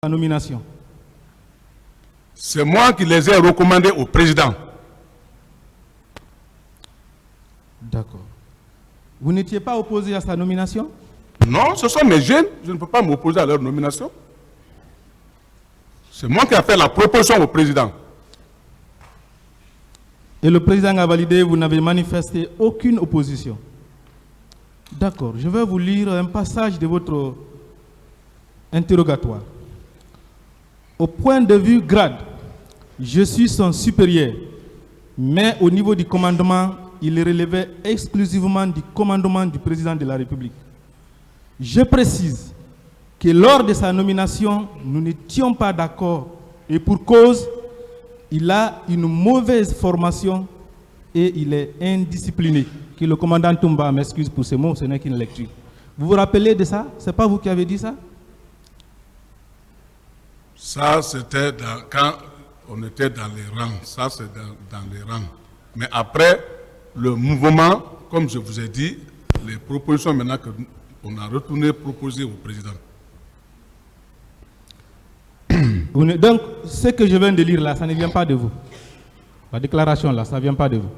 la nomination? C'est moi qui les ai recommandés au président. D'accord. Vous n'étiez pas opposé à sa nomination? Non, ce sont mes jeunes. Je ne peux pas m'opposer à leur nomination. C'est moi qui ai fait la proposition au président. Et le président a validé, vous n'avez manifesté aucune opposition. D'accord. Je vais vous lire un passage de votre interrogatoire. Au point de vue grade, je suis son supérieur, mais au niveau du commandement, il relevait exclusivement du commandement du président de la République. Je précise que lors de sa nomination, nous n'étions pas d'accord et pour cause, il a une mauvaise formation et il est indiscipliné. Que le commandant Toumba m'excuse pour ces mots, ce n'est qu'une lecture. Vous vous rappelez de ça? Ce n'est pas vous qui avez dit ça? Ça, c'était quand on était dans les rangs. Ça, c'est dans les rangs. Mais après, le mouvement, comme je vous ai dit, les propositions maintenant qu'on a retourné proposer au président. Donc, ce que je viens de lire là, ça ne vient pas de vous. La déclaration là, ça ne vient pas de vous.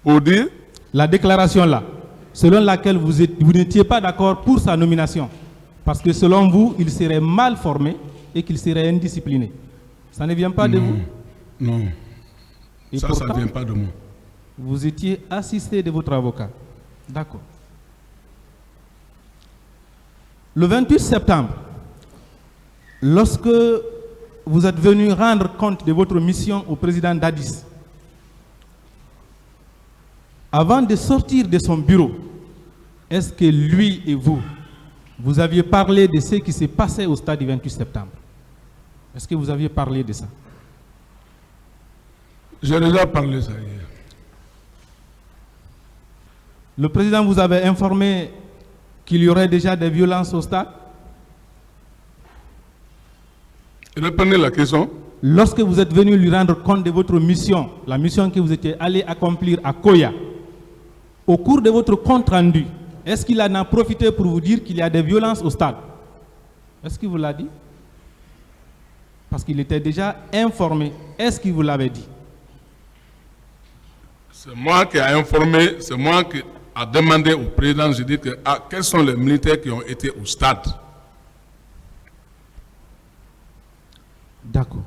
Pour dire? La déclaration là, selon laquelle vous n'étiez pas d'accord pour sa nomination. Parce que selon vous, il serait mal formé et qu'il serait indiscipliné. Ça ne vient pas de vous? Non. Et ça pourtant, ne vient pas de moi. Vous étiez assisté de votre avocat. D'accord. Le 28 septembre, lorsque vous êtes venu rendre compte de votre mission au président d'Addis, avant de sortir de son bureau, est-ce que lui et vous aviez parlé de ce qui s'est passé au stade du 28 septembre? Est-ce que vous aviez parlé de ça? J'ai déjà parlé de ça hier. Le président vous avait informé qu'il y aurait déjà des violences au stade? Reprenez la question. Lorsque vous êtes venu lui rendre compte de votre mission, la mission que vous étiez allé accomplir à Koya, au cours de votre compte rendu, est-ce qu'il en a profité pour vous dire qu'il y a des violences au stade? Est-ce qu'il vous l'a dit? Parce qu'il était déjà informé. Est-ce qu'il vous l'avait dit? C'est moi qui ai informé, c'est moi qui ai demandé au président, j'ai dit que quels sont les militaires qui ont été au stade. D'accord.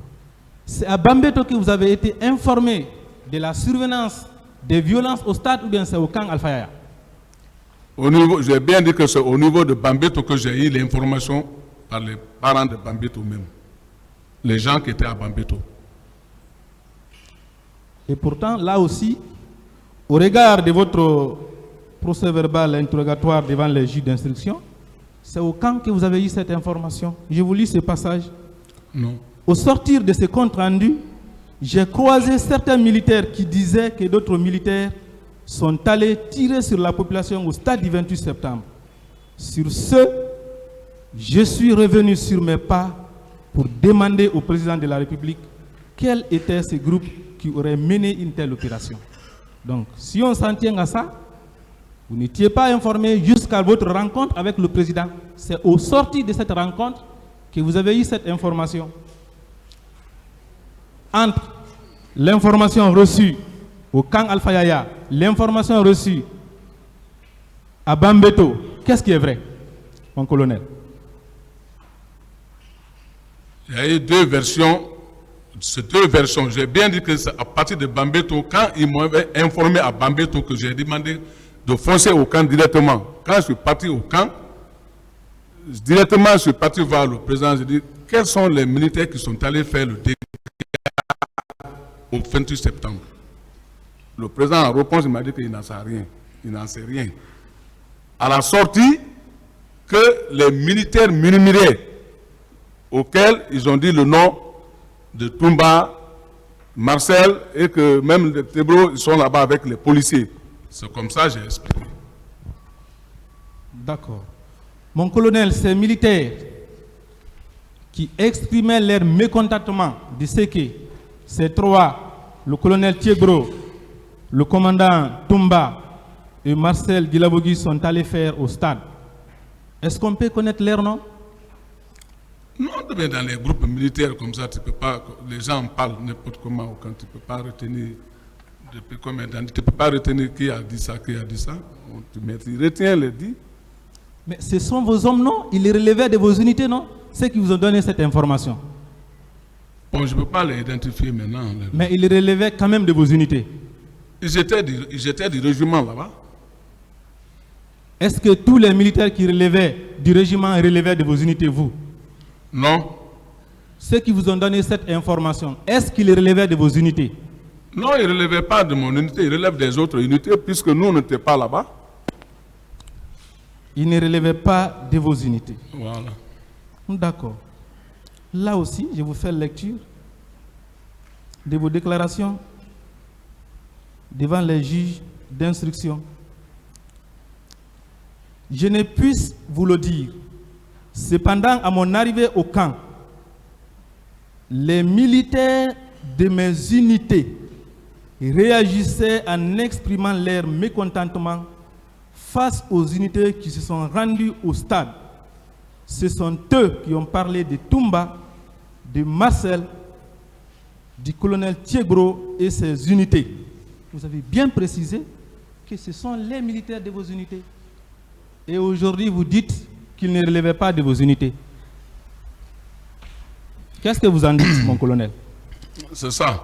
C'est à Bambeto que vous avez été informé de la survenance des violences au stade ou bien c'est au camp Alpha Yaya? J'ai bien dit que c'est au niveau de Bambeto que j'ai eu l'information par les parents de Bambeto même. Les gens qui étaient à Bambeto. Et pourtant, là aussi, au regard de votre procès verbal interrogatoire devant les juges d'instruction, c'est au camp que vous avez eu cette information. Je vous lis ce passage. Non. Au sortir de ce compte rendu, j'ai croisé certains militaires qui disaient que d'autres militaires sont allés tirer sur la population au stade du 28 septembre. Sur ce, je suis revenu sur mes pas pour demander au président de la République quels étaient ces groupes qui auraient mené une telle opération. Donc, si on s'en tient à ça, vous n'étiez pas informé jusqu'à votre rencontre avec le président. C'est au sortir de cette rencontre que vous avez eu cette information. Entre l'information reçue au camp Alpha Yaya, l'information reçue à Bambeto, qu'est-ce qui est vrai, mon colonel? Il y a eu deux versions. Ces deux versions, j'ai bien dit que c'est à partir de Bambeto, quand ils m'avaient informé à Bambeto que j'ai demandé de foncer au camp directement. Quand je suis parti au camp, directement je suis parti voir le président, j'ai dit quels sont les militaires qui sont allés faire le dégât au 28 septembre. Le président en réponse, il m'a dit qu'il n'en sait rien. Il n'en sait rien. À la sortie, que les militaires murmuraient auxquels ils ont dit le nom de Toumba, Marcel, et que même les Tébro, ils sont là-bas avec les policiers. C'est comme ça que j'ai expliqué. D'accord. Mon colonel, ces militaires qui exprimaient leur mécontentement de ce que ces trois, le colonel Thiegro, le commandant Toumba et Marcel Dilabogui sont allés faire au stade. Est-ce qu'on peut connaître leur nom? Non, mais dans les groupes militaires comme ça, tu peux pas, les gens en parlent n'importe comment, quand tu ne peux pas retenir, depuis combien d'années, tu ne peux pas retenir qui a dit ça, mais tu retiens les dits. Mais ce sont vos hommes, non? Ils les relevaient de vos unités, non? Ceux qui vous ont donné cette information. Bon, je ne peux pas les identifier maintenant. Mais ils les relevaient quand même de vos unités. Ils étaient du régiment là-bas. Est-ce que tous les militaires qui relevaient du régiment relevaient de vos unités, vous? Non. Ceux qui vous ont donné cette information, est-ce qu'ils relevaient de vos unités? Non, ils ne relevaient pas de mon unité, ils relèvent des autres unités, puisque nous, on n'était pas là-bas. Ils ne relevaient pas de vos unités. Voilà. D'accord. Là aussi, je vous fais lecture de vos déclarations devant les juges d'instruction. Je ne puisse vous le dire. Cependant, à mon arrivée au camp, les militaires de mes unités réagissaient en exprimant leur mécontentement face aux unités qui se sont rendues au stade. Ce sont eux qui ont parlé de Toumba, de Marcel, du colonel Thiegro et ses unités. Vous avez bien précisé que ce sont les militaires de vos unités. Et aujourd'hui, vous dites qu'ils ne relevaient pas de vos unités. Qu'est-ce que vous en dites, mon colonel? C'est ça.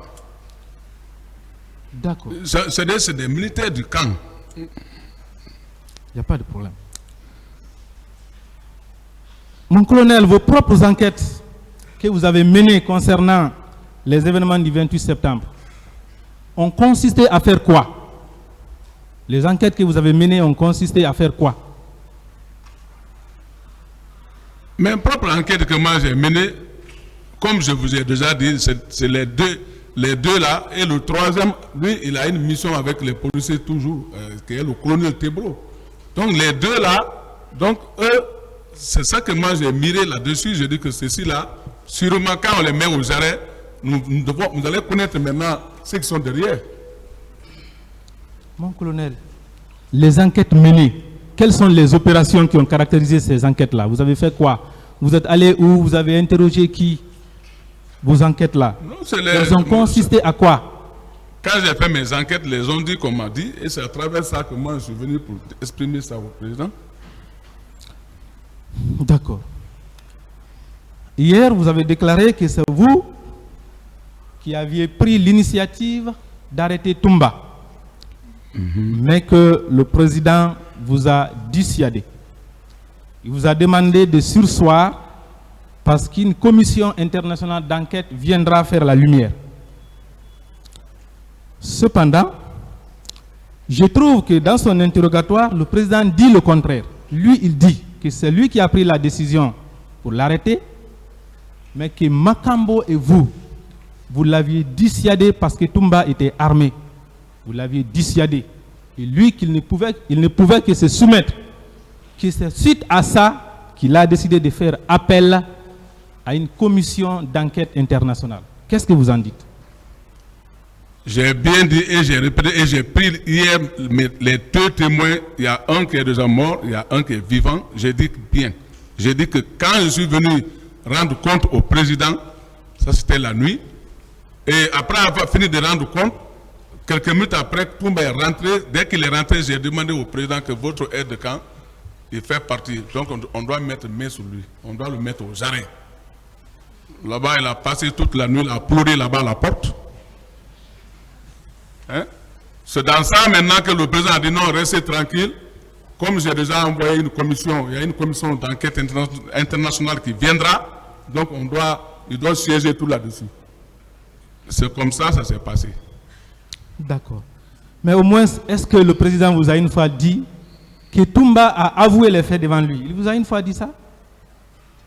D'accord. C'est des militaires du camp. Il n'y a pas de problème. Mon colonel, vos propres enquêtes que vous avez menées concernant les événements du 28 septembre ont consisté à faire quoi? Les enquêtes que vous avez menées ont consisté à faire quoi? Mes propres enquêtes que moi j'ai menées, comme je vous ai déjà dit, c'est les deux là, et le troisième, lui, il a une mission avec les policiers toujours, qui est le colonel Thiegro. Donc les deux là, donc eux, c'est ça que moi j'ai miré là-dessus. Je dis que ceci là, sûrement quand on les met aux arrêts, nous allons connaître maintenant ceux qui sont derrière. Mon colonel, les enquêtes menées, quelles sont les opérations qui ont caractérisé ces enquêtes-là? Vous avez fait quoi? Vous êtes allé où? Vous avez interrogé qui? Vos enquêtes-là, elles ont consisté à quoi? Quand j'ai fait mes enquêtes, les ont dit qu'on m'a dit, et c'est à travers ça que moi je suis venu pour exprimer ça au président. D'accord. Hier, vous avez déclaré que c'est vous qui aviez pris l'initiative d'arrêter Toumba, mais que le président vous a dissuadé. Il vous a demandé de surseoir parce qu'une commission internationale d'enquête viendra faire la lumière. Cependant, je trouve que dans son interrogatoire, le président dit le contraire. Lui, il dit que c'est lui qui a pris la décision pour l'arrêter, mais que Makambo et vous l'aviez dissuadé parce que Toumba était armé. Vous l'aviez dissuadé. Et lui, il ne pouvait que se soumettre. Que c'est suite à ça qu'il a décidé de faire appel à une commission d'enquête internationale. Qu'est-ce que vous en dites? J'ai bien dit et j'ai répété et j'ai pris hier les deux témoins. Il y a un qui est déjà mort, il y a un qui est vivant. J'ai dit bien. J'ai dit que quand je suis venu rendre compte au président, ça c'était la nuit, et après avoir fini de rendre compte, quelques minutes après, Toumba est rentré. Dès qu'il est rentré, j'ai demandé au président que votre aide de camp, il fait partie. Donc on doit mettre main sur lui. On doit le mettre aux arrêts. Là-bas, il a passé toute la nuit, il a pleuré là-bas à la porte. Hein? C'est dans ça maintenant que le président a dit non, restez tranquille. Comme j'ai déjà envoyé une commission, il y a une commission d'enquête internationale qui viendra. Donc il doit siéger tout là-dessus. C'est comme ça s'est passé. D'accord. Mais au moins, est-ce que le président vous a une fois dit que Toumba a avoué les faits devant lui? Il vous a une fois dit ça?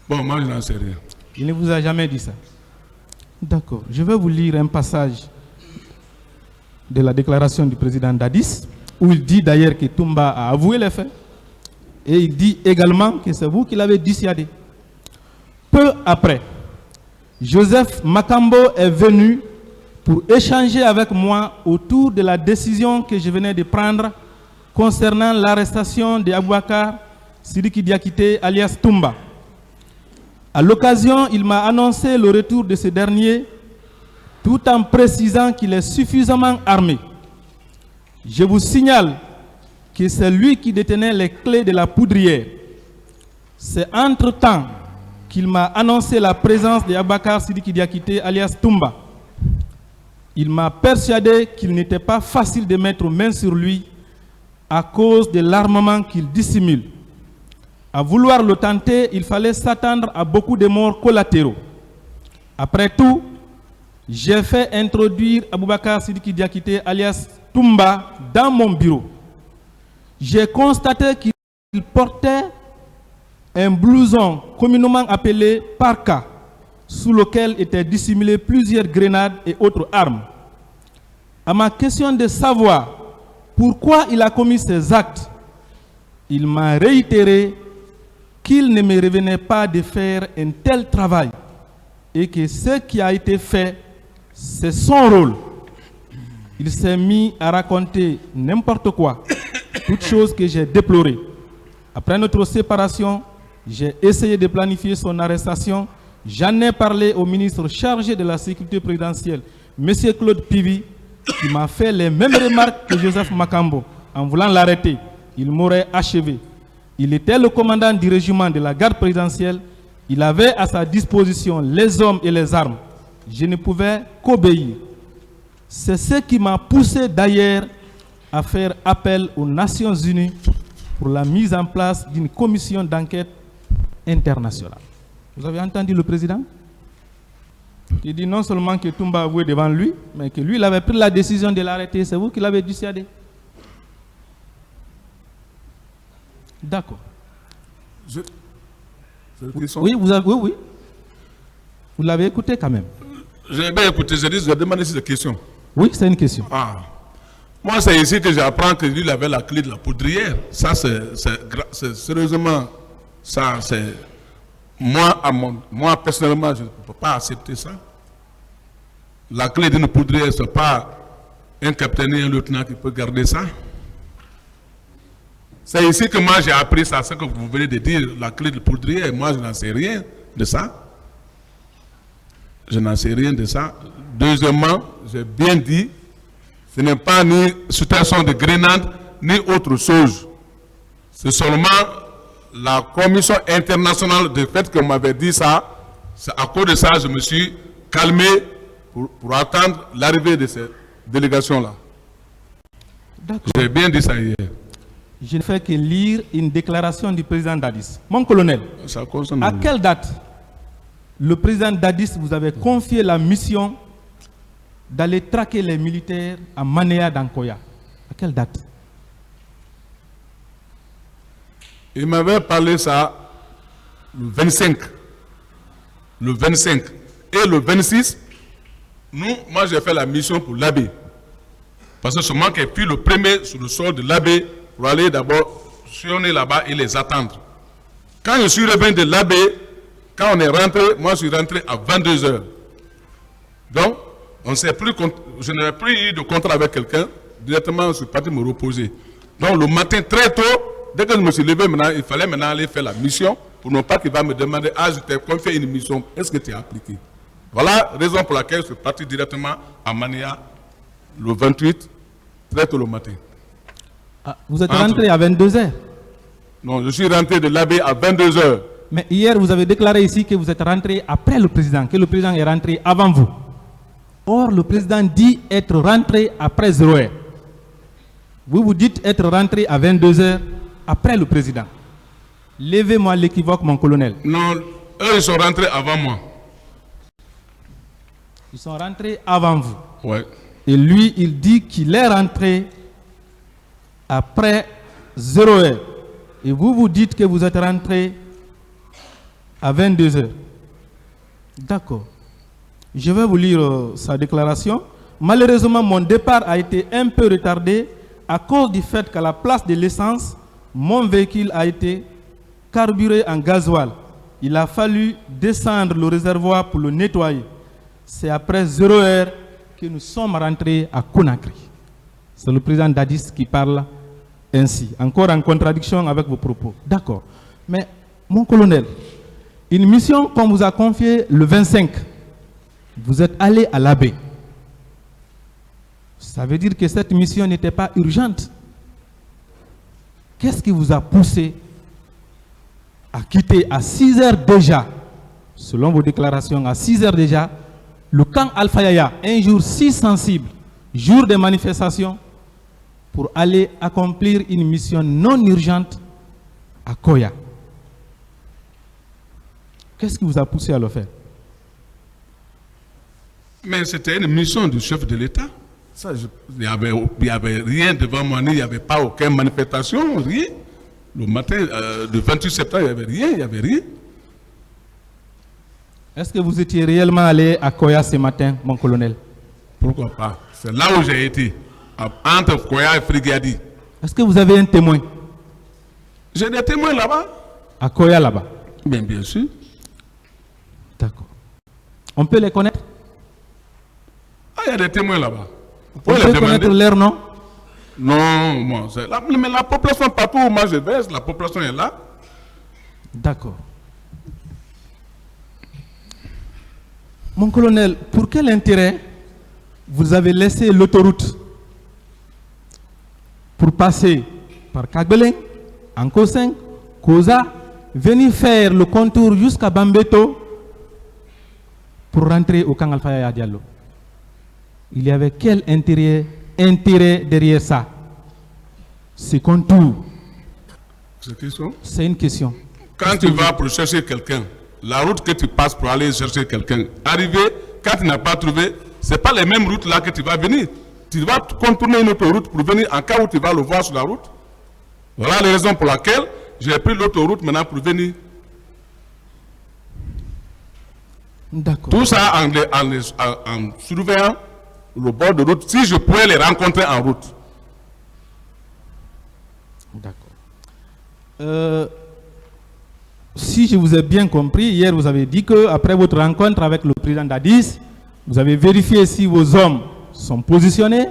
Bon, moi je n'en sais rien. Il ne vous a jamais dit ça? D'accord. Je vais vous lire un passage de la déclaration du président Dadis, où il dit d'ailleurs que Toumba a avoué les faits, et il dit également que c'est vous qui l'avez dissuadé. Peu après, Joseph Makambo est venu pour échanger avec moi autour de la décision que je venais de prendre concernant l'arrestation de Aboubacar Sidiki Diakité alias Toumba. À l'occasion, il m'a annoncé le retour de ce dernier tout en précisant qu'il est suffisamment armé. Je vous signale que c'est lui qui détenait les clés de la poudrière. C'est entre-temps qu'il m'a annoncé la présence de Abakar Sidiki Diakité alias Toumba. Il m'a persuadé qu'il n'était pas facile de mettre main sur lui à cause de l'armement qu'il dissimule. À vouloir le tenter, il fallait s'attendre à beaucoup de morts collatéraux. Après tout, j'ai fait introduire Aboubakar Sidiki Diakité alias Toumba dans mon bureau. J'ai constaté qu'il portait un blouson communément appelé parka, sous lequel étaient dissimulées plusieurs grenades et autres armes. À ma question de savoir pourquoi il a commis ces actes, il m'a réitéré qu'il ne me revenait pas de faire un tel travail et que ce qui a été fait, c'est son rôle. Il s'est mis à raconter n'importe quoi, toute chose que j'ai déplorée. Après notre séparation, j'ai essayé de planifier son arrestation. J'en ai parlé au ministre chargé de la sécurité présidentielle, M. Claude Pivi, qui m'a fait les mêmes remarques que Joseph Makambo. En voulant l'arrêter, il m'aurait achevé. Il était le commandant du régiment de la garde présidentielle. Il avait à sa disposition les hommes et les armes. Je ne pouvais qu'obéir. C'est ce qui m'a poussé d'ailleurs à faire appel aux Nations Unies pour la mise en place d'une commission d'enquête internationale. Vous avez entendu le président? Il dit non seulement que Toumba avoué devant lui, mais que lui, il avait pris la décision de l'arrêter. C'est vous qui l'avez dissuadé. D'accord. Oui, oui. Vous l'avez écouté quand même. J'ai bien écouté, j'ai demandé cette question. Oui, c'est une question. Ah. Moi, c'est ici que j'apprends que lui, il avait la clé de la poudrière. Ça, c'est sérieusement, ça, c'est... Moi, personnellement, je ne peux pas accepter ça. La clé d'une poudrière, ce n'est pas un capitaine et un lieutenant qui peut garder ça. C'est ici que moi, j'ai appris ça, ce que vous venez de dire, la clé de poudrière. Moi, je n'en sais rien de ça. Je n'en sais rien de ça. Deuxièmement, j'ai bien dit, ce n'est pas ni situation de grenade, ni autre chose. C'est seulement la commission internationale, de fait que m'avait dit ça. C'est à cause de ça je me suis calmé pour attendre l'arrivée de cette délégation-là. J'ai bien dit ça hier. Je ne fais que lire une déclaration du président Dadis. Mon colonel, à quelle date le président Dadis vous avait confié la mission d'aller traquer les militaires à Manéa d'Ankoya? À quelle date? Il m'avait parlé ça le 25. Le 25. Et le 26, moi j'ai fait la mission pour l'abbé. Parce que seulement qu'il puis le premier sur le sol de l'abbé pour aller d'abord sillonner là-bas et les attendre. Quand je suis revenu de l'abbé, quand on est rentré, moi je suis rentré à 22 h. Donc, je n'avais plus eu de contrat avec quelqu'un. Directement, je suis parti me reposer. Donc, le matin, très tôt, dès que je me suis levé, maintenant, il fallait maintenant aller faire la mission pour ne pas qu'il va me demander, ah, je t'ai confié une mission, est-ce que tu as appliqué? Voilà la raison pour laquelle je suis parti directement à Mania le 28, très tôt le matin. Ah, vous êtes rentré à 22 h? Non, je suis rentré de l'abbé à 22 h. Mais hier, vous avez déclaré ici que vous êtes rentré après le président, que le président est rentré avant vous. Or, le président dit être rentré après 0 h. Vous vous dites être rentré à 22 h après le président. Levez-moi l'équivoque, mon colonel. Non, eux, ils sont rentrés avant moi. Ils sont rentrés avant vous. Ouais. Et lui, il dit qu'il est rentré après 0 h. Et vous vous dites que vous êtes rentré à 22 h. D'accord. Je vais vous lire sa déclaration. Malheureusement, mon départ a été un peu retardé à cause du fait qu'à la place de l'essence, mon véhicule a été carburé en gasoil. Il a fallu descendre le réservoir pour le nettoyer. C'est après 0 h que nous sommes rentrés à Conakry. C'est le président Dadis qui parle ainsi, encore en contradiction avec vos propos. D'accord. Mais, mon colonel, Une mission qu'on vous a confiée le 25. Vous êtes allé à l'Abbé. Ça veut dire que cette mission n'était pas urgente. Qu'est-ce qui vous a poussé à quitter à 6 heures déjà, selon vos déclarations, à 6 heures déjà, le camp Alpha Yaya, un jour si sensible, jour de manifestation, pour aller accomplir une mission non urgente à Koya? Qu'est-ce qui vous a poussé à le faire? Mais c'était une mission du chef de l'État. Il n'y avait rien devant moi, il n'y avait pas aucune manifestation, rien. Le matin du 28 septembre, il n'y avait rien. Est-ce que vous étiez réellement allé à Koya ce matin, mon colonel? Pourquoi pas? C'est là où j'ai été, entre Koya et Frigadi. Est-ce que vous avez un témoin? J'ai des témoins là-bas. À Koya là-bas? Bien sûr. D'accord. On peut les connaître? Ah, il y a des témoins là-bas. On peut connaître leur nom? Non, moi, mais la population partout où moi je vais, la population est là. D'accord. Mon colonel, pour quel intérêt vous avez laissé l'autoroute pour passer par Kagbeleng, Anko5, Koza, venir faire le contour jusqu'à Bambeto pour rentrer au camp Alpha Yaya Diallo? Il y avait quel intérêt derrière ça? Ce contour. C'est une question. Quand tu vas pour chercher quelqu'un, la route que tu passes pour aller chercher quelqu'un, arrivé, quand tu n'as pas trouvé, ce n'est pas les mêmes routes là que tu vas venir. Tu vas contourner une autre route pour venir en cas où tu vas le voir sur la route. Voilà les raisons pour lesquelles j'ai pris l'autre route maintenant pour venir. D'accord. Tout ça en surveillant le bord de route, si je pouvais les rencontrer en route. D'accord. Si je vous ai bien compris, hier vous avez dit qu'après votre rencontre avec le président Dadis, vous avez vérifié si vos hommes sont positionnés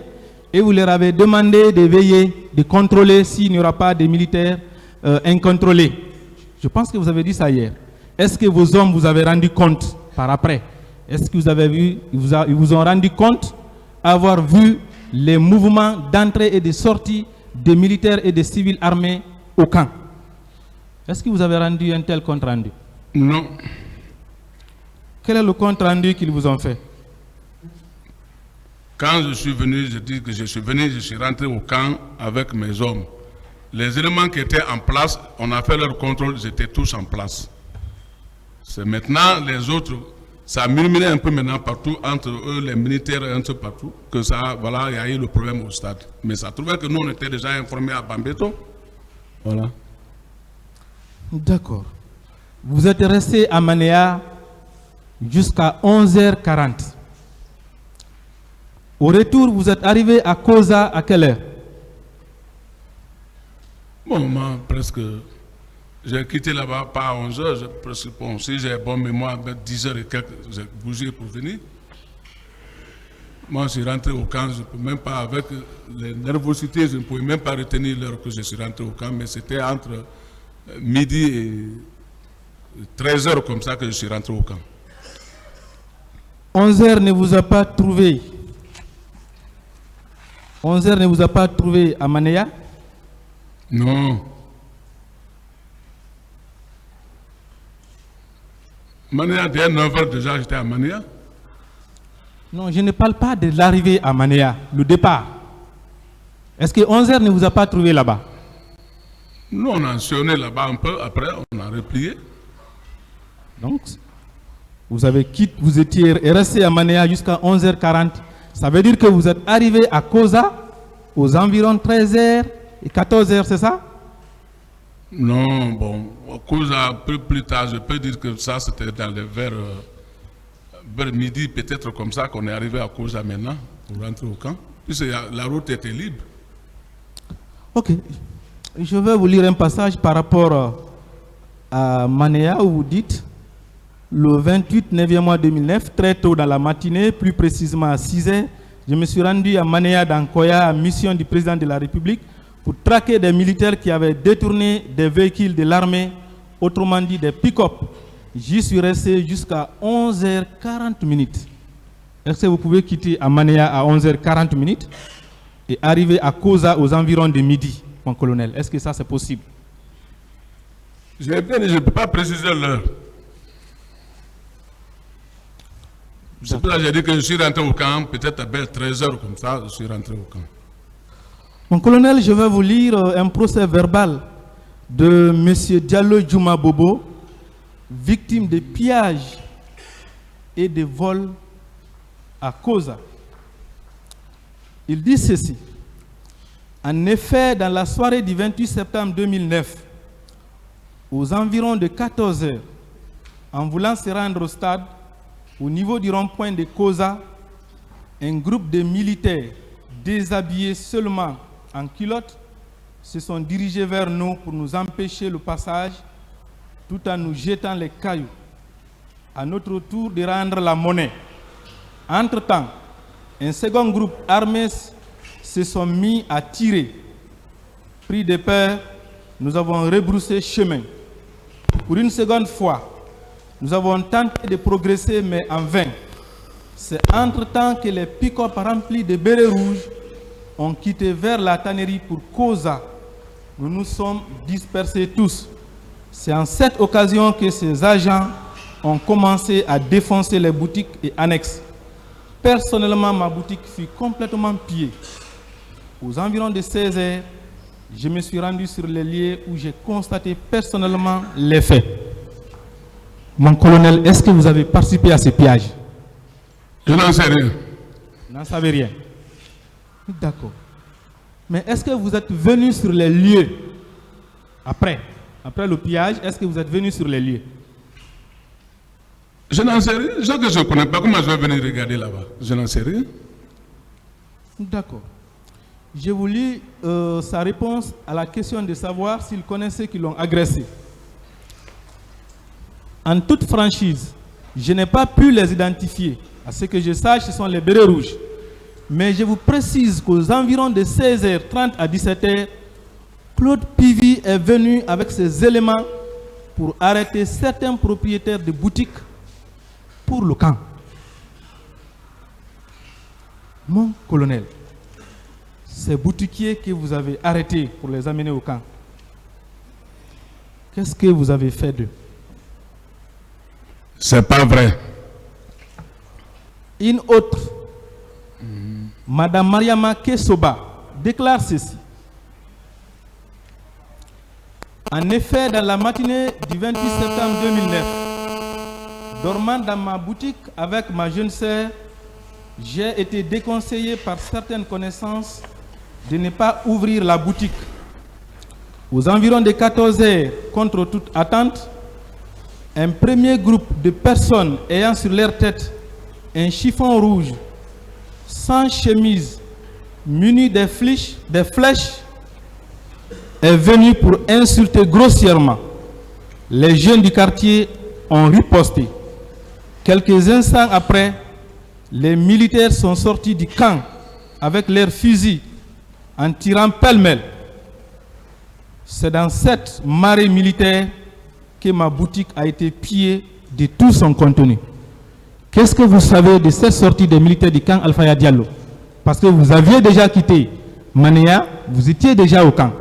et vous leur avez demandé de veiller, de contrôler s'il n'y aura pas de militaires incontrôlés. Je pense que vous avez dit ça hier. Est-ce que vos hommes vous avez rendu compte par après? Est-ce que vous avez vu, ils vous ont rendu compte avoir vu les mouvements d'entrée et de sortie des militaires et des civils armés au camp? Est-ce que vous avez rendu un tel compte rendu? Non. Quel est le compte rendu qu'ils vous ont fait? Quand je suis venu, je dis que je suis rentré au camp avec mes hommes. Les éléments qui étaient en place, on a fait leur contrôle, ils étaient tous en place. C'est maintenant les autres, ça a murmuré un peu maintenant partout, entre eux, les militaires et entre partout, que ça, voilà, il y a eu le problème au stade. Mais ça trouvait que nous, on était déjà informés à Bambeto. Voilà. D'accord. Vous êtes resté à Manéa jusqu'à 11h40. Au retour, vous êtes arrivé à Koza à quelle heure? Bon, moi, presque, j'ai quitté là-bas pas à 11h, bon, si j'ai bonne mémoire, 10h et quelques, j'ai bougé pour venir. Moi, je suis rentré au camp, je ne peux même pas, avec les nervosités, je ne pouvais même pas retenir l'heure que je suis rentré au camp, mais c'était entre midi et 13h comme ça que je suis rentré au camp. 11h ne vous a pas trouvé? 11h ne vous a pas trouvé à Manéa? Non. Manéa, dès 9h déjà, j'étais à Manéa. Non, je ne parle pas de l'arrivée à Manéa, le départ. Est-ce que 11h ne vous a pas trouvé là-bas? Nous, on a sonné là-bas un peu, après, on a replié. Donc, vous avez quitté, vous étiez resté à Manéa jusqu'à 11h40. Ça veut dire que vous êtes arrivé à Koza aux environs 13h et 14h, c'est ça? Non, bon, Koza, un peu plus tard, je peux dire que ça, c'était dans les vers midi, peut-être comme ça, qu'on est arrivé à Koza maintenant, pour rentrer au camp. Puisque la route était libre. Ok. Je vais vous lire un passage par rapport à Manéa où vous dites le 28 9e mois 2009, très tôt dans la matinée, plus précisément à 6h, je me suis rendu à Manéa dans Koya à mission du président de la République pour traquer des militaires qui avaient détourné des véhicules de l'armée, autrement dit des pick-up, J'y suis resté jusqu'à 11h40. Est-ce que vous pouvez quitter Amanea à 11h40 et arriver à Koza aux environs de midi, mon colonel? Est-ce que ça c'est possible? Je ne peux pas préciser l'heure. C'est pour ça que j'ai dit que je suis rentré au camp, peut-être vers 13h comme ça, je suis rentré au camp. Mon colonel, je vais vous lire un procès verbal de M. Diallo Djouma Bobo, victime de pillages et de vols à Koza. Il dit ceci. En effet, dans la soirée du 28 septembre 2009, aux environs de 14 h, en voulant se rendre au stade, au niveau du rond-point de Koza, un groupe de militaires déshabillés seulement en culotte se sont dirigés vers nous pour nous empêcher le passage tout en nous jetant les cailloux. À notre tour de rendre la monnaie. Entre-temps, un second groupe armé se sont mis à tirer. Pris de peur, nous avons rebroussé chemin. Pour une seconde fois, nous avons tenté de progresser, mais en vain. C'est entre-temps que les pick-up remplis de bérets rouges ont quitté vers la tannerie pour Koza. Nous nous sommes dispersés tous. C'est en cette occasion que ces agents ont commencé à défoncer les boutiques et annexes. Personnellement, ma boutique fut complètement pillée. Aux environs de 16 h, je me suis rendu sur les lieux où j'ai constaté personnellement les faits. Mon colonel, est-ce que vous avez participé à ces pillages? Je n'en sais rien. Vous n'en savez rien. D'accord. Mais est-ce que vous êtes venu sur les lieux après le pillage? Est-ce que vous êtes venu sur les lieux? Je n'en sais rien. Je ne connais pas. Comment je vais venir regarder là-bas? Je n'en sais rien. D'accord. Je vous lis sa réponse à la question de savoir s'il connaît ceux qui l'ont agressé. En toute franchise, je n'ai pas pu les identifier. À ce que je sache, ce sont les bérets rouges. Mais je vous précise qu'aux environs de 16h30 à 17h, Claude Pivi est venu avec ses éléments pour arrêter certains propriétaires de boutiques pour le camp. Mon colonel, ces boutiquiers que vous avez arrêtés pour les amener au camp, qu'est-ce que vous avez fait d'eux? C'est pas vrai. Une autre, Madame Mariama Kesoba, déclare ceci. En effet, dans la matinée du 28 septembre 2009, dormant dans ma boutique avec ma jeune sœur, j'ai été déconseillé par certaines connaissances de ne pas ouvrir la boutique. Aux environs de 14 h, contre toute attente, un premier groupe de personnes ayant sur leur tête un chiffon rouge, sans chemise, muni des flèches, est venu pour insulter grossièrement. Les jeunes du quartier ont riposté. Quelques instants après, les militaires sont sortis du camp avec leurs fusils en tirant pêle-mêle. C'est dans cette marée militaire que ma boutique a été pillée de tout son contenu. Qu'est-ce que vous savez de cette sortie des militaires du camp Alpha Diallo? Parce que vous aviez déjà quitté Manea, vous étiez déjà au camp.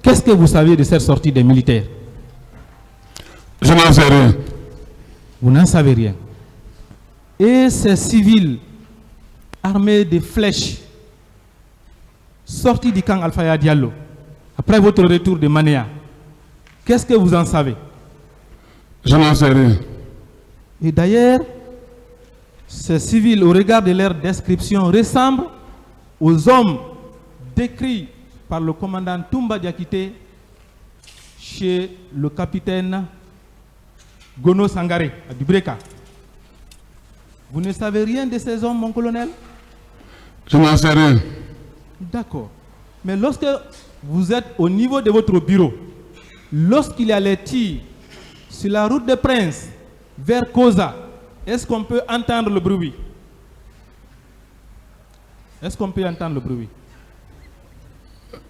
Qu'est-ce que vous savez de cette sortie des militaires? Je n'en sais rien. Vous n'en savez rien. Et ces civils armés de flèches sortis du camp Alpha Diallo, après votre retour de Manea, qu'est-ce que vous en savez? Je n'en sais rien. Et d'ailleurs, ces civils, au regard de leur description, ressemblent aux hommes décrits par le commandant Toumba Diakité chez le capitaine Gono Sangaré à Dubreka. Vous ne savez rien de ces hommes, mon colonel? Je n'en sais rien. D'accord. Mais lorsque vous êtes au niveau de votre bureau, lorsqu'il y a les tirs sur la route des Princes vers Koza, est-ce qu'on peut entendre le bruit? Est-ce qu'on peut entendre le bruit?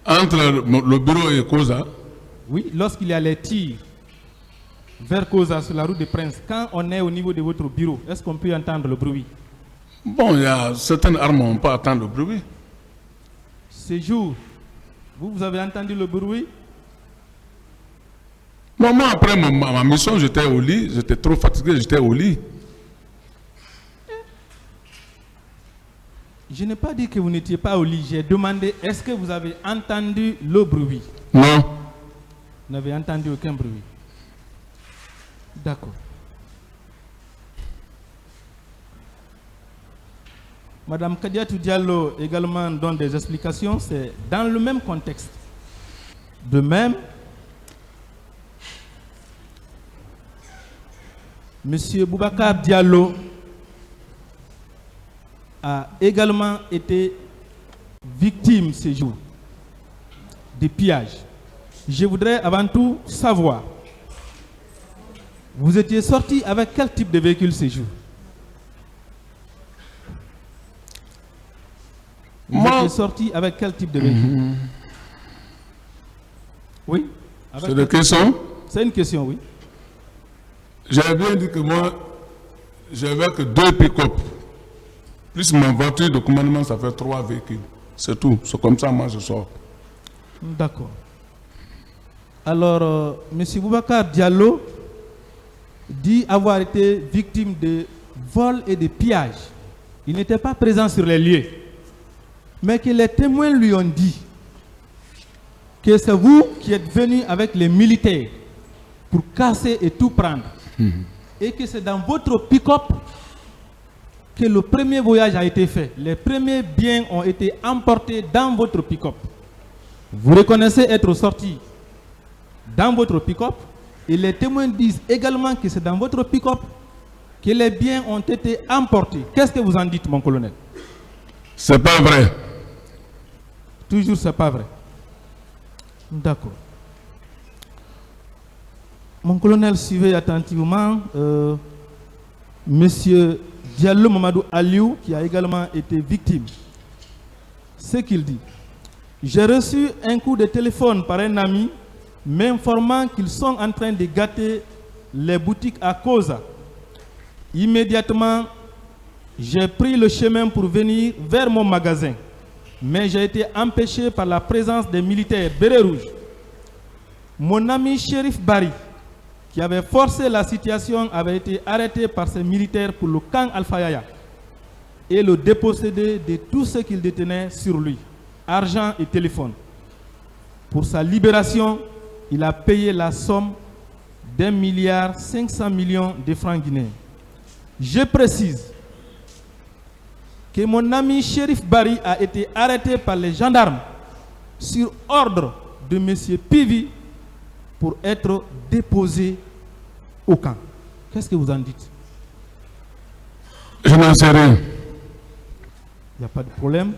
Entre le bureau et Koza? Oui, lorsqu'il y a les tirs vers Koza sur la route des Princes, quand on est au niveau de votre bureau, est-ce qu'on peut entendre le bruit? Bon, il y a certaines armes, on peut entendre le bruit. Ce jour, vous avez entendu le bruit? Non, moi, après ma mission, j'étais au lit, j'étais trop fatigué, j'étais au lit. Je n'ai pas dit que vous n'étiez pas au lit, j'ai demandé est-ce que vous avez entendu le bruit? Non. Vous n'avez entendu aucun bruit. D'accord. Madame Kadiatou Diallo également donne des explications, c'est dans le même contexte. De même, Monsieur Boubacar Diallo a également été victime ce jour de pillage. Je voudrais avant tout savoir, vous étiez sorti avec quel type de véhicule ce jour? Vous étiez sorti avec quel type de véhicule? Oui. C'est une question? C'est une question, oui. J'avais bien dit que moi, j'avais que 2 pick-up. Plus ma voiture de commandement, ça fait 3 véhicules. C'est tout. C'est comme ça, moi, je sors. D'accord. Alors, M. Boubacar Diallo dit avoir été victime de vol et de pillage. Il n'était pas présent sur les lieux. Mais que les témoins lui ont dit que c'est vous qui êtes venu avec les militaires pour casser et tout prendre. Et que c'est dans votre pick-up que le premier voyage a été fait. Les premiers biens ont été emportés dans votre pick-up. Vous reconnaissez être sorti dans votre pick-up et les témoins disent également que c'est dans votre pick-up que les biens ont été emportés. Qu'est-ce que vous en dites, mon colonel? C'est pas vrai. Toujours, c'est pas vrai. D'accord. Mon colonel, suivez attentivement Monsieur Diallo Mamadou Aliou, qui a également été victime. Ce qu'il dit. J'ai reçu un coup de téléphone par un ami m'informant qu'ils sont en train de gâter les boutiques à Koza. Immédiatement, j'ai pris le chemin pour venir vers mon magasin. Mais j'ai été empêché par la présence des militaires bérets rouges. Mon ami Shérif Bari, qui avait forcé la situation, avait été arrêté par ces militaires pour le camp Alpha Yaya et le déposséder de tout ce qu'il détenait sur lui, argent et téléphone. Pour sa libération, il a payé la somme d'1,5 milliard de francs guinéens. Je précise que mon ami Shérif Bari a été arrêté par les gendarmes sur ordre de M. Pivi pour être déposé au camp. Qu'est-ce que vous en dites? Je n'en sais rien. Il n'y a pas de problème.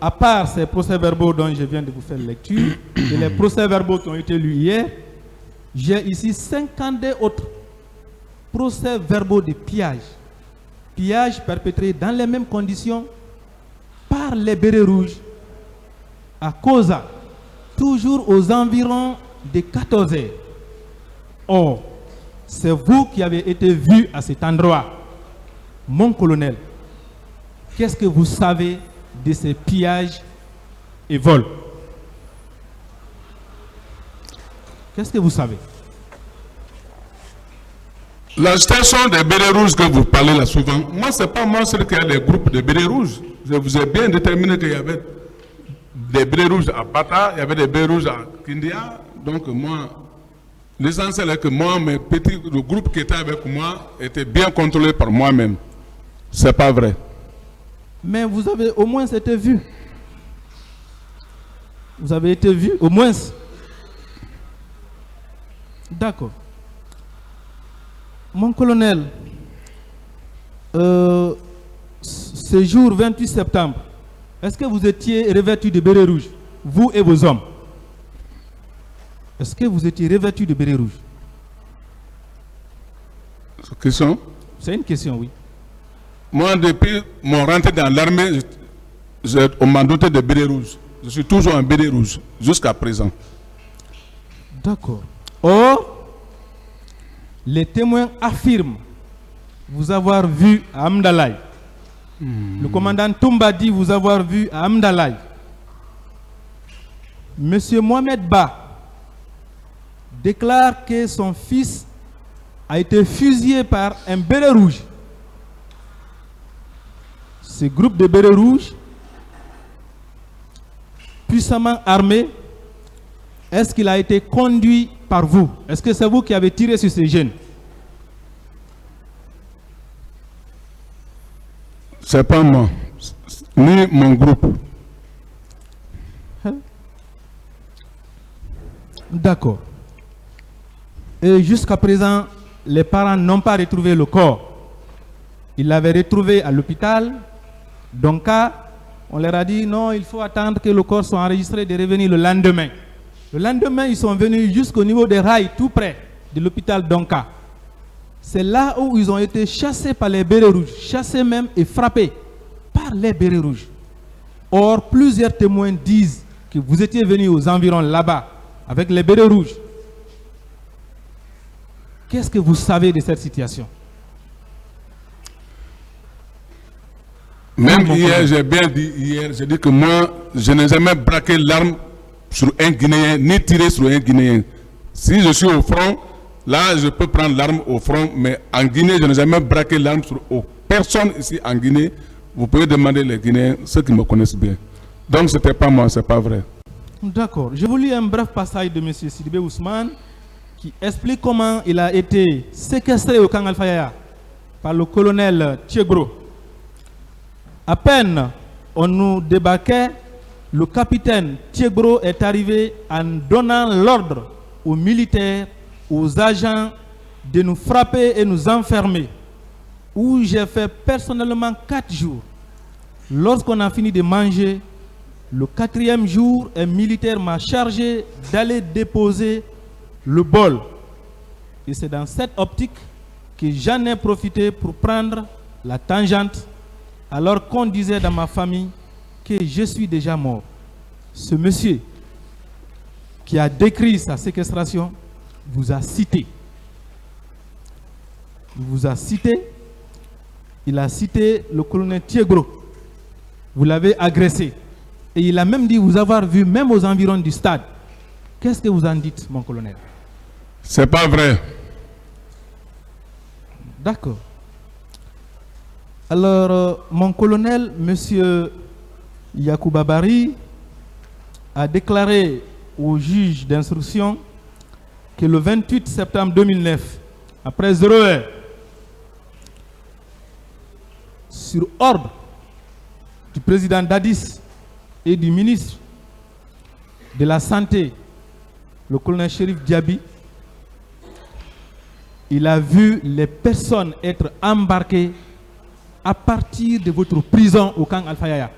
À part ces procès-verbaux dont je viens de vous faire lecture, et les procès-verbaux qui ont été lus hier, j'ai ici 52 autres procès-verbaux de pillage. Pillage perpétré dans les mêmes conditions par les bérets rouges à Koza, toujours aux environs de 14 heures. Or, c'est vous qui avez été vu à cet endroit. Mon colonel, qu'est-ce que vous savez de ces pillages et vols? Qu'est-ce que vous savez? La station des bérets rouges que vous parlez là souvent, moi, c'est pas moi celui qui a des groupes de bérets rouges. Je vous ai bien déterminé qu'il y avait des bérets rouges à Bata, il y avait des bérets rouges à Kindia. Donc moi, l'essentiel est que moi, le groupe qui était avec moi était bien contrôlé par moi-même. C'est pas vrai. Mais vous avez au moins été vu. Vous avez été vu, au moins. D'accord. Mon colonel, ce jour 28 septembre, est-ce que vous étiez revêtu de béret rouge, vous et vos hommes? Est-ce que vous étiez revêtu de béret rouge? Question? C'est une question, oui. Moi, depuis mon rentrée dans l'armée, on m'a doté de béret rouge. Je suis toujours un béret rouge, jusqu'à présent. D'accord. Or, Les témoins affirment vous avoir vu à Amdalaï. Le commandant Toumba dit vous avoir vu à Amdalaï. Monsieur Mohamed Ba déclare que son fils a été fusillé par un béret rouge. Ce groupe de bérets rouges, puissamment armé, est-ce qu'il a été conduit par vous? Est-ce que c'est vous qui avez tiré sur ces jeunes? C'est pas moi, ni mon groupe. D'accord. Et jusqu'à présent, les parents n'ont pas retrouvé le corps. Ils l'avaient retrouvé à l'hôpital. Donc, on leur a dit non, il faut attendre que le corps soit enregistré de revenir le lendemain. Le lendemain, ils sont venus jusqu'au niveau des rails, tout près de l'hôpital Donka. C'est là où ils ont été chassés par les bérets rouges, chassés même et frappés par les bérets rouges. Or, plusieurs témoins disent que vous étiez venus aux environs là-bas avec les bérets rouges. Qu'est-ce que vous savez de cette situation? Même hier, j'ai bien dit, j'ai dit que moi, je n'ai jamais braqué l'arme sur un Guinéen, ni tiré sur un Guinéen. Si je suis au front, là, je peux prendre l'arme au front, mais en Guinée, je n'ai jamais braqué l'arme sur personne ici en Guinée. Vous pouvez demander les Guinéens, ceux qui me connaissent bien. Donc, ce n'était pas moi, ce n'est pas vrai. D'accord. Je vous lis un bref passage de M. Sidibé Ousmane qui explique comment il a été séquestré au camp Alpha Yaya par le colonel Thiegro. À peine on nous débarquait, le capitaine Thiegro est arrivé en donnant l'ordre aux militaires, aux agents de nous frapper et nous enfermer, où j'ai fait personnellement 4 jours. Lorsqu'on a fini de manger, le 4e jour, un militaire m'a chargé d'aller déposer le bol. Et c'est dans cette optique que j'en ai profité pour prendre la tangente, alors qu'on disait dans ma famille que je suis déjà mort. Ce monsieur qui a décrit sa séquestration vous a cité. Il vous a cité. Il a cité le colonel Thiegro. Vous l'avez agressé. Et il a même dit vous avoir vu même aux environs du stade. Qu'est-ce que vous en dites, mon colonel? C'est pas vrai. D'accord. Alors, mon colonel, monsieur Yacouba Bari, a déclaré au juge d'instruction que le 28 septembre 2009, après 0 heure, sur ordre du président Dadis et du ministre de la Santé, le colonel Chérif Diaby, il a vu les personnes être embarquées à partir de votre prison au camp Alpha Yaya.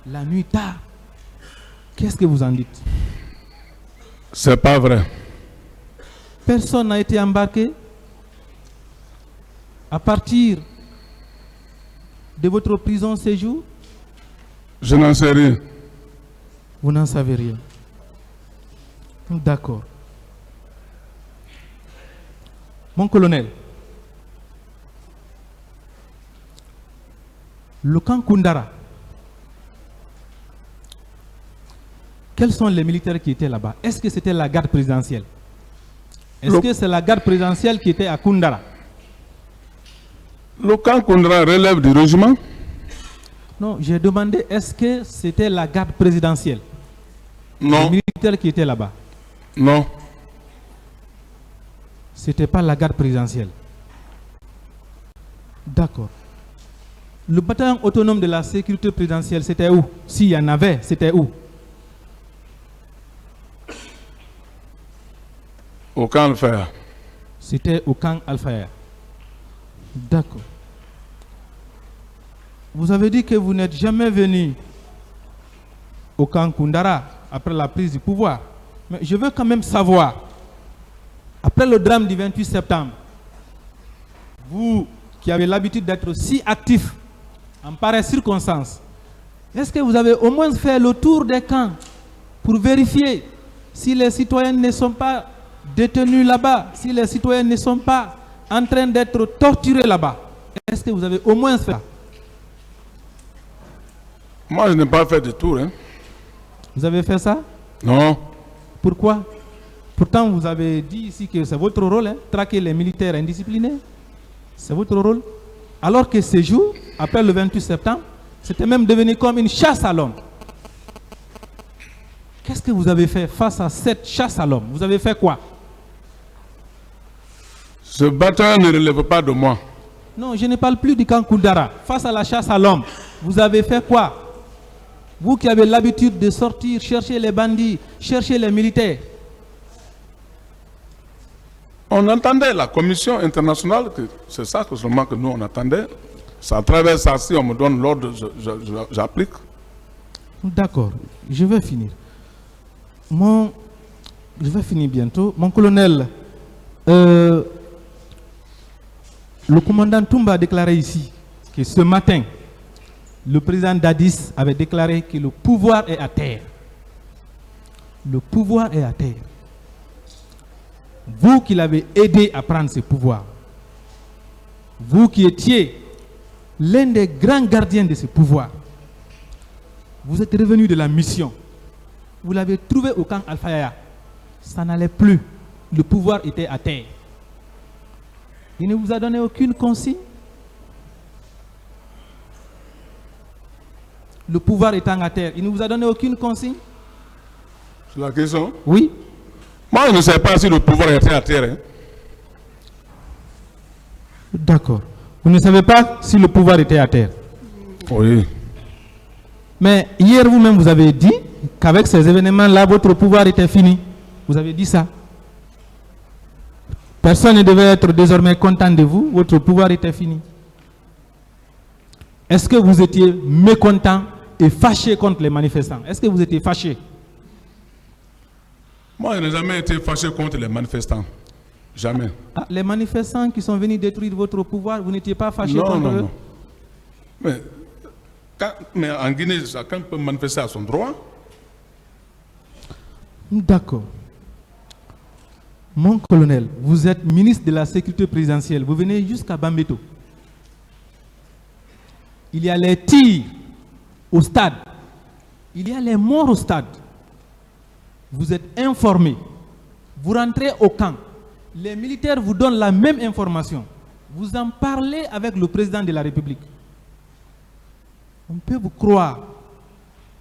La nuit tard. Qu'est-ce que vous en dites? C'est pas vrai. Personne n'a été embarqué à partir de votre prison séjour? Je n'en sais rien. Vous n'en savez rien. D'accord. Mon colonel, le camp Koundara, quels sont les militaires qui étaient là-bas? Est-ce que c'était la garde présidentielle? Est-ce que c'est la garde présidentielle qui était à Koundara? Le camp Koundara relève du régiment? Non, j'ai demandé, est-ce que c'était la garde présidentielle? Non. Les militaires qui étaient là-bas? Non. Ce n'était pas la garde présidentielle. D'accord. Le bataillon autonome de la sécurité présidentielle, c'était où? S'il y en avait, c'était où? Au camp Alpha. C'était au camp Alpha. D'accord. Vous avez dit que vous n'êtes jamais venu au camp Koundara après la prise du pouvoir. Mais je veux quand même savoir, après le drame du 28 septembre, vous qui avez l'habitude d'être si actif en pareille circonstance, est-ce que vous avez au moins fait le tour des camps pour vérifier si les citoyens ne sont pas détenus là-bas, si les citoyens ne sont pas en train d'être torturés là-bas, est-ce que vous avez au moins fait ça? Moi, je n'ai pas fait de tour. Hein. Vous avez fait ça? Non. Pourquoi? Pourtant, vous avez dit ici que c'est votre rôle, hein, traquer les militaires indisciplinés. C'est votre rôle. Alors que ce jour, après le 28 septembre, c'était même devenu comme une chasse à l'homme. Qu'est-ce que vous avez fait face à cette chasse à l'homme? Vous avez fait quoi? Ce bataillon ne relève pas de moi. Non, je ne parle plus du camp Koudara. Face à la chasse à l'homme, vous avez fait quoi? Vous qui avez l'habitude de sortir, chercher les bandits, chercher les militaires. On entendait la commission internationale, c'est ça que seulement que nous on attendait. C'est à travers ça, si on me donne l'ordre, j'applique. D'accord, je vais finir. Je vais finir bientôt. Mon colonel, le commandant Toumba a déclaré ici que ce matin, le président Dadis avait déclaré que le pouvoir est à terre. Le pouvoir est à terre. Vous qui l'avez aidé à prendre ce pouvoir, vous qui étiez l'un des grands gardiens de ce pouvoir, vous êtes revenu de la mission. Vous l'avez trouvé au camp Alpha Yaya. Ça n'allait plus. Le pouvoir était à terre. Il ne vous a donné aucune consigne. Le pouvoir étant à terre, il ne vous a donné aucune consigne. C'est la question? Oui. Moi, je ne sais pas si le pouvoir était à terre. Hein. D'accord. Vous ne savez pas si le pouvoir était à terre. Oui. Mais hier, vous-même, vous avez dit qu'avec ces événements-là, votre pouvoir était fini. Vous avez dit ça. Personne ne devait être désormais content de vous. Votre pouvoir était fini. Est-ce que vous étiez mécontent et fâché contre les manifestants? Est-ce que vous étiez fâché? Moi, je n'ai jamais été fâché contre les manifestants. Jamais. Ah, les manifestants qui sont venus détruire votre pouvoir, vous n'étiez pas fâché contre eux? Non. Mais en Guinée, chacun peut manifester à son droit. D'accord. Mon colonel, vous êtes ministre de la Sécurité présidentielle. Vous venez jusqu'à Bambeto. Il y a les tirs au stade. Il y a les morts au stade. Vous êtes informé. Vous rentrez au camp. Les militaires vous donnent la même information. Vous en parlez avec le président de la République. On peut vous croire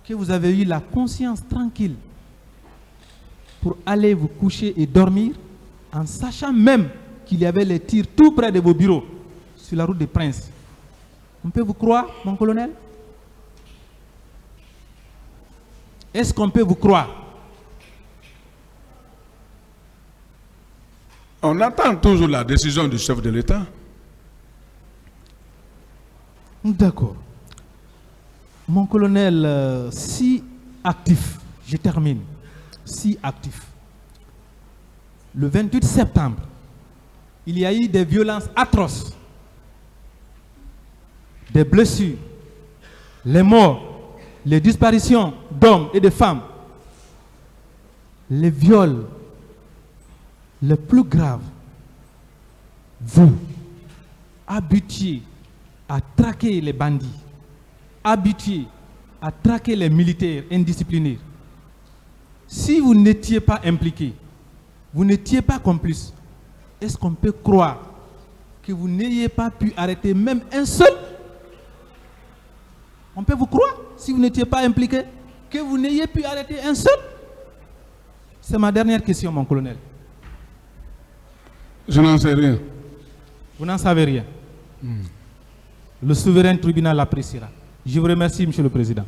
que vous avez eu la conscience tranquille pour aller vous coucher et dormir en sachant même qu'il y avait les tirs tout près de vos bureaux sur la route des Princes. On peut vous croire, mon colonel? Est-ce qu'on peut vous croire? On attend toujours la décision du chef de l'État. D'accord. Mon colonel, si actif, je termine, si actif. Le 28 septembre, il y a eu des violences atroces, des blessures, les morts, les disparitions d'hommes et de femmes, les viols les plus graves. Vous, habitués à traquer les bandits, habitués à traquer les militaires indisciplinés, si vous n'étiez pas impliqués, vous n'étiez pas complices, est-ce qu'on peut croire que vous n'ayez pas pu arrêter même un seul? On peut vous croire, si vous n'étiez pas impliqué, que vous n'ayez pu arrêter un seul? C'est ma dernière question, mon colonel. Je n'en sais rien. Vous n'en savez rien. Le souverain tribunal l'appréciera. Je vous remercie, Monsieur le Président.